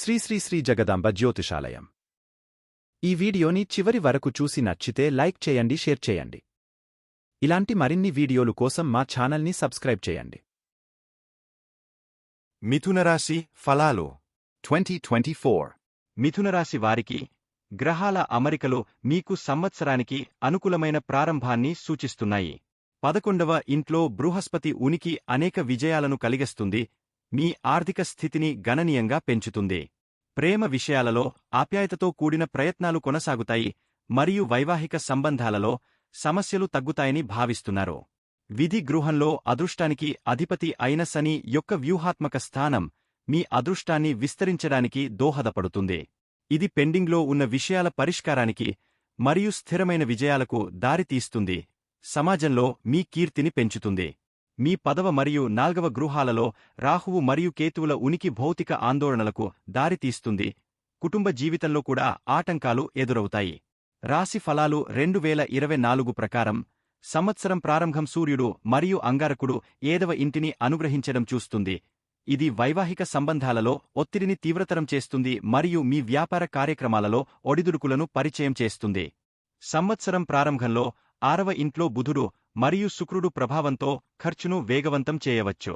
శ్రీ శ్రీ శ్రీ జగదాంబ జ్యోతిషాలయం. ఈ వీడియోని చివరి వరకు చూసి నచ్చితే లైక్ చేయండి, షేర్ చేయండి. ఇలాంటి మరిన్ని వీడియోలు కోసం మా ఛానల్ని సబ్స్క్రైబ్ చేయండి. మిథునరాశి ఫలాలు 2024. మిథునరాశి వారికి గ్రహాల అమరికలు మీకు సంవత్సరానికి అనుకూలమైన ప్రారంభాన్ని సూచిస్తున్నాయి. 11వ ఇంట్లో బృహస్పతి ఉనికి అనేక విజయాలను కలిగిస్తుంది, మీ ఆర్థిక స్థితిని గణనీయంగా పెంచుతుంది. ప్రేమ విషయాలలో ఆప్యాయతతో కూడిన ప్రయత్నాలు కొనసాగుతాయి మరియు వైవాహిక సంబంధాలలో సమస్యలు తగ్గుతాయని భావిస్తున్నారు. విధి గృహంలో అదృష్టానికి అధిపతి అయిన శని యొక్క వ్యూహాత్మక స్థానం మీ అదృష్టాన్ని విస్తరించడానికి దోహదపడుతుంది. ఇది పెండింగ్లో ఉన్న విషయాల పరిష్కారానికి మరియు స్థిరమైన విజయాలకు దారితీస్తుంది. సమాజంలో మీ కీర్తిని పెంచుతుంది. మీ 10వ మరియు 4వ గృహాలలో రాహువు మరియు కేతువుల ఉనికి భౌతిక ఆందోళనలకు దారితీస్తుంది. కుటుంబ జీవితంలో కూడా ఆటంకాలు ఎదురవుతాయి. రాశి ఫలాలు 2024 ప్రకారం సంవత్సరం ప్రారంభం సూర్యుడు మరియు అంగారకుడు 7వ ఇంటిని అనుగ్రహించడం చూస్తుంది. ఇది వైవాహిక సంబంధాలలో ఒత్తిడిని తీవ్రతరం చేస్తుంది మరియు మీ వ్యాపార కార్యక్రమాలలో ఒడిదుడుకులను పరిచయం చేస్తుంది. సంవత్సరం ప్రారంభంలో 6వ ఇంట్లో బుధుడు మరియు శుక్రుడు ప్రభావంతో ఖర్చును వేగవంతం చేయవచ్చు.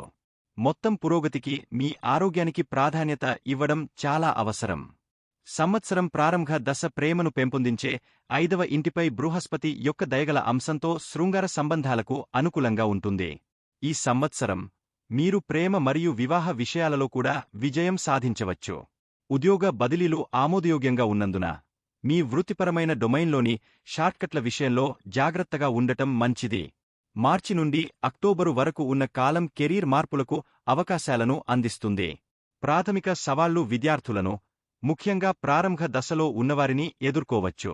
మొత్తం పురోగతికి మీ ఆరోగ్యానికి ప్రాధాన్యత ఇవ్వడం చాలా అవసరం. సంవత్సరం ప్రారంభ దశ ప్రేమను పెంపొందించే 5వ ఇంటిపై బృహస్పతి యొక్క దయగల అంశంతో శృంగార సంబంధాలకు అనుకూలంగా ఉంటుంది. ఈ సంవత్సరం మీరు ప్రేమ మరియు వివాహ విషయాలలో కూడా విజయం సాధించవచ్చు. ఉద్యోగ బదిలీలు ఆమోదయోగ్యంగా ఉన్నందున మీ వృత్తిపరమైన డొమైన్లోని షార్ట్కట్ల విషయంలో జాగ్రత్తగా ఉండటం మంచిది. మార్చి నుండి అక్టోబరు వరకు ఉన్న కాలం కెరీర్ మార్పులకు అవకాశాలను అందిస్తుంది. ప్రాథమిక సవాళ్లు విద్యార్థులను, ముఖ్యంగా ప్రారంభ దశలో ఉన్నవారిని ఎదుర్కోవచ్చు.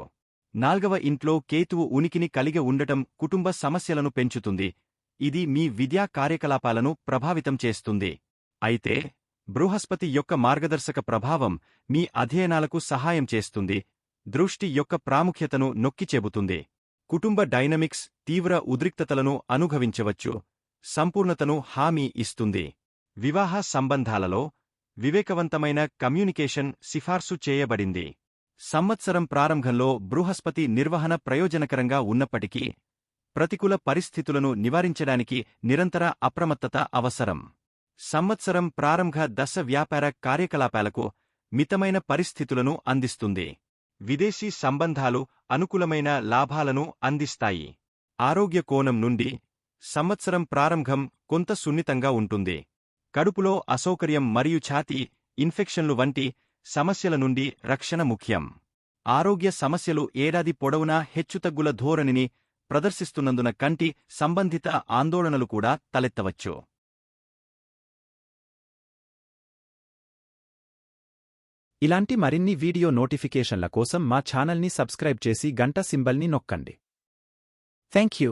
4వ ఇంట్లో కేతువు ఉనికిని కలిగి ఉండటం కుటుంబ సమస్యలను పెంచుతుంది. ఇది మీ విద్యా కార్యకలాపాలను ప్రభావితం చేస్తుంది. అయితే బృహస్పతి యొక్క మార్గదర్శక ప్రభావం మీ అధ్యయనాలకు సహాయం చేస్తుంది. దృష్టి యొక్క ప్రాముఖ్యతను నొక్కి చెబుతుంది. కుటుంబ డైనమిక్స్ తీవ్ర ఉద్రిక్తతలను అనుభవించవచ్చు, సంపూర్ణతను హామీ ఇస్తుంది. వివాహ సంబంధాలలో వివేకవంతమైన కమ్యూనికేషన్ సిఫార్సు చేయబడింది. సంవత్సరం ప్రారంభంలో బృహస్పతి నిర్వహణ ప్రయోజనకరంగా ఉన్నప్పటికీ ప్రతికూల పరిస్థితులను నివారించడానికి నిరంతర అప్రమత్తత అవసరం. సంవత్సరం ప్రారంభ దశ వ్యాపార కార్యకలాపాలకు మితమైన పరిస్థితులను అందిస్తుంది. విదేశీ సంబంధాలు అనుకూలమైన లాభాలను అందిస్తాయి. ఆరోగ్య కోణం నుండి సంవత్సరం ప్రారంభం కొంత సున్నితంగా ఉంటుంది. కడుపులో అసౌకర్యం మరియు ఛాతీ ఇన్ఫెక్షన్లు వంటి సమస్యల నుండి రక్షణ ముఖ్యం. ఆరోగ్య సమస్యలు ఏడాది పొడవునా హెచ్చుతగ్గుల ధోరణిని ప్రదర్శిస్తున్నందున కంటి సంబంధిత ఆందోళనలు కూడా తలెత్తవచ్చు. ఇలాంటి మరిన్ని వీడియో నోటిఫికేషన్ల కోసం మా ఛానల్ని సబ్స్క్రైబ్ చేసి గంట సింబల్ని నొక్కండి. Thank you.